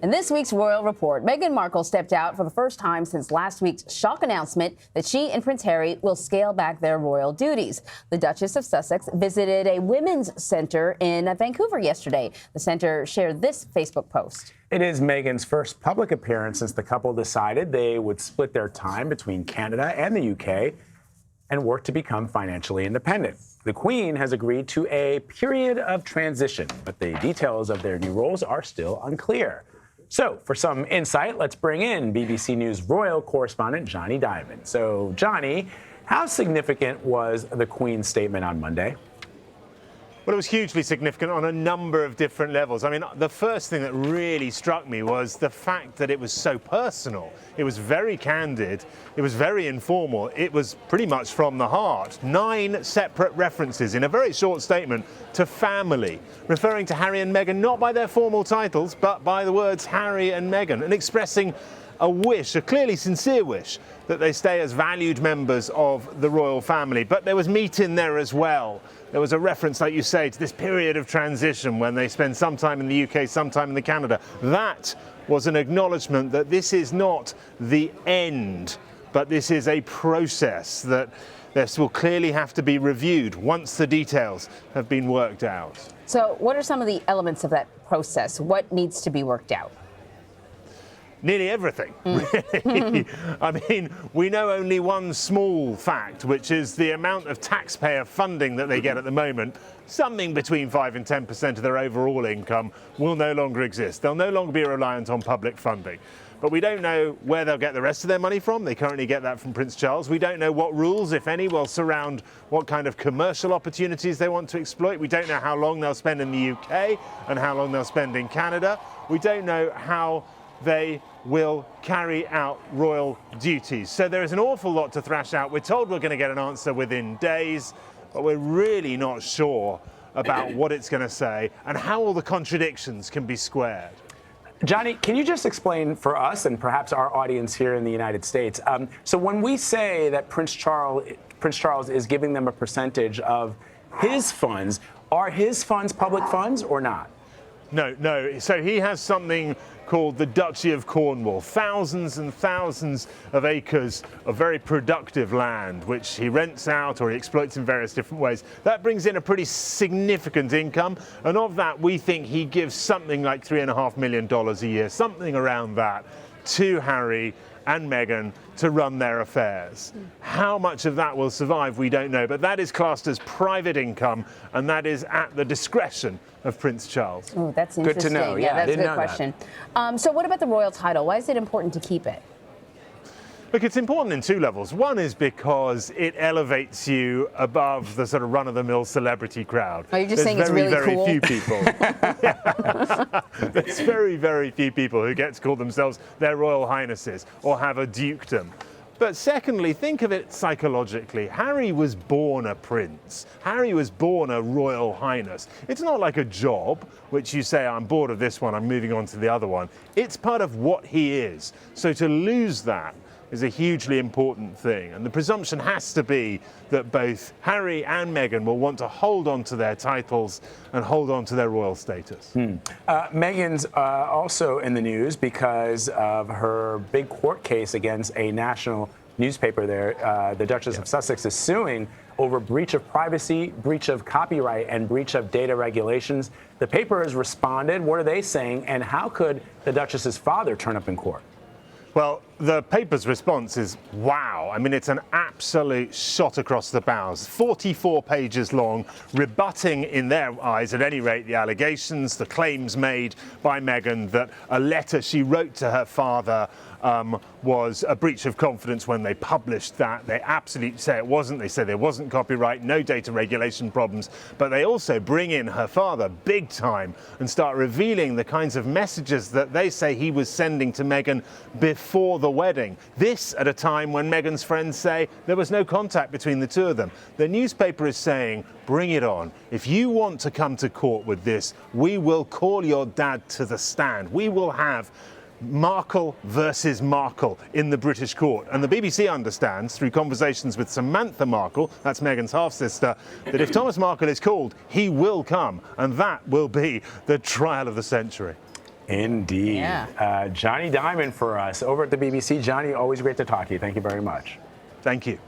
In this week's Royal Report, Meghan Markle stepped out for the first time since last week's shock announcement that she and Prince Harry will scale back their royal duties. The Duchess of Sussex visited a women's center in Vancouver yesterday. The center shared this Facebook post. It is Meghan's first public appearance since the couple decided they would split their time between Canada and the UK and work to become financially independent. The Queen has agreed to a period of transition, but the details of their new roles are still unclear. So, for some insight, let's bring in BBC News royal correspondent Jonny Dymond. So, Jonny, how significant was the Queen's statement on Monday? Well, it was hugely significant on a number of different levels. I mean, the first thing that really struck me was the fact that it was so personal. It was very candid. It was very informal. It was pretty much from the heart. 9 separate references in a very short statement to family, referring to Harry and Meghan not by their formal titles, but by the words Harry and Meghan, and expressing a wish, a clearly sincere wish, that they stay as valued members of the royal family. But there was meat in there as well. There was a reference, like you say, to this period of transition when they spend some time in the UK, some time in Canada. That was an acknowledgement that this is not the end, but this is a process that this will clearly have to be reviewed once the details have been worked out. So what are some of the elements of that process? What needs to be worked out? Nearly everything, really. I mean, we know only one small fact, which is the amount of taxpayer funding that they get at the moment. Something between 5 and 10% of their overall income will no longer exist. They'll no longer be reliant on public funding. But we don't know where they'll get the rest of their money from. They currently get that from Prince Charles. We don't know what rules, if any, will surround what kind of commercial opportunities they want to exploit. We don't know how long they'll spend in the UK and how long they'll spend in Canada. We don't know how they will carry out royal duties. So there is an awful lot to thrash out. We're told we're going to get an answer within days, but we're really not sure about what it's going to say and how all the contradictions can be squared. Jonny, can you just explain for us and perhaps our audience here in the United States, so when we say that Prince Charles is giving them a percentage of his funds, are his funds public funds or not? No. So he has something called the Duchy of Cornwall, thousands and thousands of acres of very productive land, which he rents out or he exploits in various different ways. That brings in a pretty significant income, and of that we think he gives something like $3.5 million a year, something around that, to Harry and Meghan to run their affairs. How much of that will survive, we don't know, but that is classed as private income, and that is at the discretion of Prince Charles. Oh, that's interesting. Good to know. Yeah, that's a good question. So what about the royal title? Why is it important to keep it? Look, it's important in 2 levels. One is because it elevates you above the sort of run-of-the-mill celebrity crowd. Oh, you're just saying it's really cool? There's very, very few people. There's very, very few people who get to call themselves their Royal Highnesses or have a dukedom. But secondly, think of it psychologically. Harry was born a prince. Harry was born a Royal Highness. It's not like a job, which you say, I'm bored of this one, I'm moving on to the other one. It's part of what he is. So to lose that is a hugely important thing. And the presumption has to be that both Harry and Meghan will want to hold on to their titles and hold on to their royal status. Meghan's also in the news because of her big court case against a national newspaper there. The Duchess of Sussex is suing over breach of privacy, breach of copyright, and breach of data regulations. The paper has responded. What are they saying? And how could the Duchess's father turn up in court? Well, the paper's response is, wow. I mean, it's an absolute shot across the bows. 44 pages long, rebutting, in their eyes, at any rate, the allegations, the claims made by Meghan that a letter she wrote to her father was a breach of confidence when they published that. They absolutely say it wasn't. They say there wasn't copyright, no data regulation problems. But they also bring in her father big time and start revealing the kinds of messages that they say he was sending to Meghan before the wedding. This at a time when Meghan's friends say there was no contact between the two of them. The newspaper is saying, bring it on. If you want to come to court with this, we will call your dad to the stand. We will have Markle versus Markle in the British court. And the BBC understands, through conversations with Samantha Markle, that's Meghan's half-sister, that if Thomas Markle is called, he will come. And that will be the trial of the century. Indeed. Yeah. Jonny Dymond for us over at the BBC. Jonny, always great to talk to you. Thank you very much. Thank you.